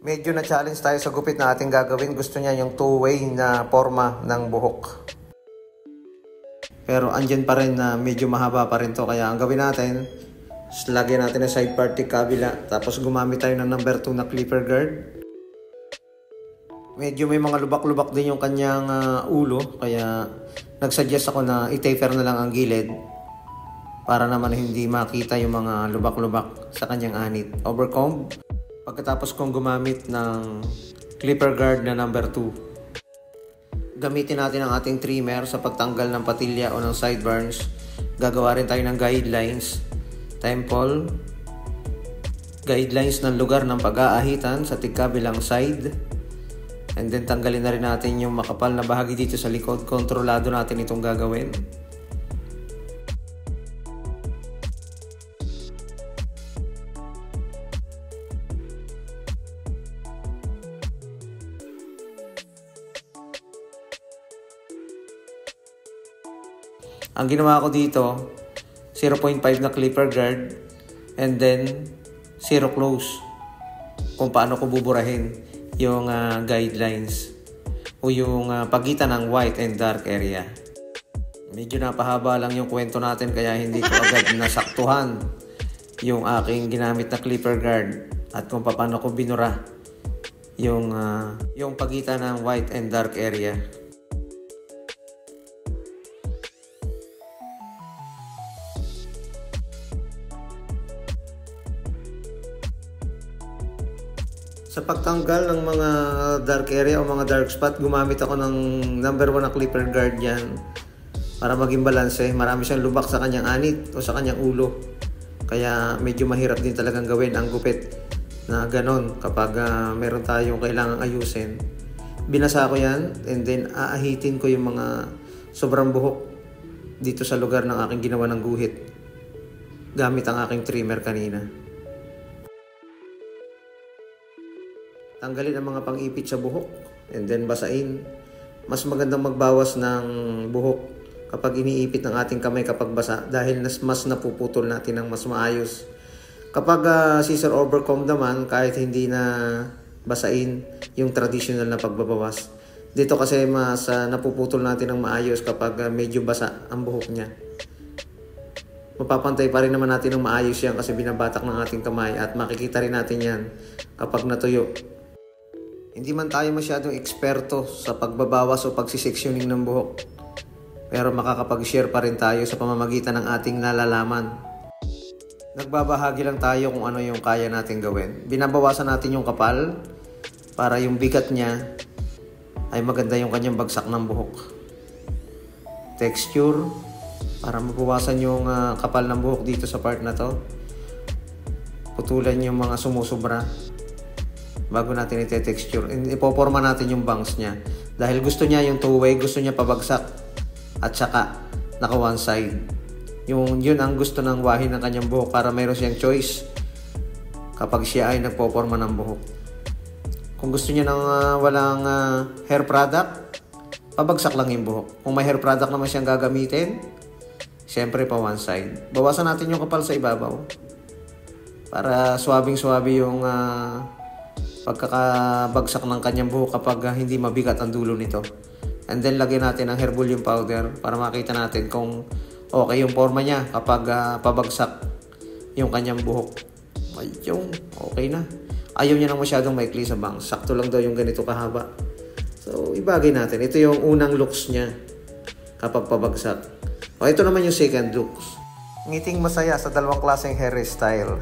Medyo na-challenge tayo sa gupit na ating gagawin. Gusto niya yung two-way na forma ng buhok. Pero andyan pa rin na medyo mahaba pa rin to. Kaya ang gawin natin, lagyan natin ang side part kabila. Tapos gumamit tayo ng number 2 na clipper guard. Medyo may mga lubak-lubak din yung kanyang ulo. Kaya nagsuggest ako na i-taper na lang ang gilid. Para naman hindi makita yung mga lubak-lubak sa kanyang anit. Overcomb. Pagkatapos kong gumamit ng clipper guard na number 2. Gamitin natin ang ating trimmer sa pagtanggal ng patilya o ng sideburns. Gagawa rin tayo ng guidelines, temple, guidelines ng lugar ng pag-aahitan sa tigkabilang side. And then tanggalin na rin natin yung makapal na bahagi dito sa likod. Kontrolado natin itong gagawin. Ang ginawa ko dito, 0.5 na clipper guard and then 0 close kung paano ko buburahin yung guidelines o yung pagitan ng white and dark area. Medyo napahaba lang yung kwento natin kaya hindi ko agad nasaktuhan yung aking ginamit na clipper guard at kung paano ko binura yung pagitan ng white and dark area. Sa pagtanggal ng mga dark area o mga dark spot, gumamit ako ng number 1 na clipper guard yan para maging balanse. Marami siyang lubak sa kanyang anit o sa kanyang ulo. Kaya medyo mahirap din talagang gawin ang gupit na ganon kapag meron tayong kailangang ayusin. Binasa ko yan and then aahitin ko yung mga sobrang buhok dito sa lugar ng aking ginawa ng guhit gamit ang aking trimmer kanina. Tanggalin ang mga pang-ipit sa buhok and then basain. Mas magandang magbawas ng buhok kapag iniipit ng ating kamay kapag basa dahil mas napuputol natin ng mas maayos. Kapag scissor overcomb naman, kahit hindi na basain yung traditional na pagbabawas. Dito kasi mas napuputol natin ng maayos kapag medyo basa ang buhok niya. Mapapantay pa rin naman natin ng maayos yan kasi binabatak ng ating kamay at makikita rin natin yan kapag natuyo. Hindi man tayo masyadong eksperto sa pagbabawas o pagsiseksyoning ng buhok. Pero makakapag-share pa rin tayo sa pamamagitan ng ating nalalaman. Nagbabahagi lang tayo kung ano yung kaya natin gawin. Binabawasan natin yung kapal para yung bigat niya ay maganda yung kanyang bagsak ng buhok. Texture para mabawasan yung kapal ng buhok dito sa part na to. Putulan yung mga sumusobra bago natin ite-texture. Ipoporma natin yung bangs niya. Dahil gusto niya yung two-way, gusto niya pabagsak at saka naka one side. Yun ang gusto ng wahin ng kanyang buhok para mayroon siyang choice kapag siya ay nagpoporma ng buhok. Kung gusto niya ng walang hair product, pabagsak lang yung buhok. Kung may hair product naman siyang gagamitin, siyempre pa one side. Bawasan natin yung kapal sa ibabaw para swabing-swabe yung pagkakabagsak ng kanyang buhok kapag hindi mabigat ang dulo nito. And then lagyan natin ang hair volume powder para makita natin kung okay yung forma niya kapag pabagsak yung kanyang buhok. Ayun, okay na. Ayaw niya nang masyadong maikli sa bangs. Sakto lang daw yung ganito kahaba. So ibagay natin. Ito yung unang looks niya kapag pabagsak. O ito naman yung second looks. Ngiting masaya sa dalawang klaseng hairstyle.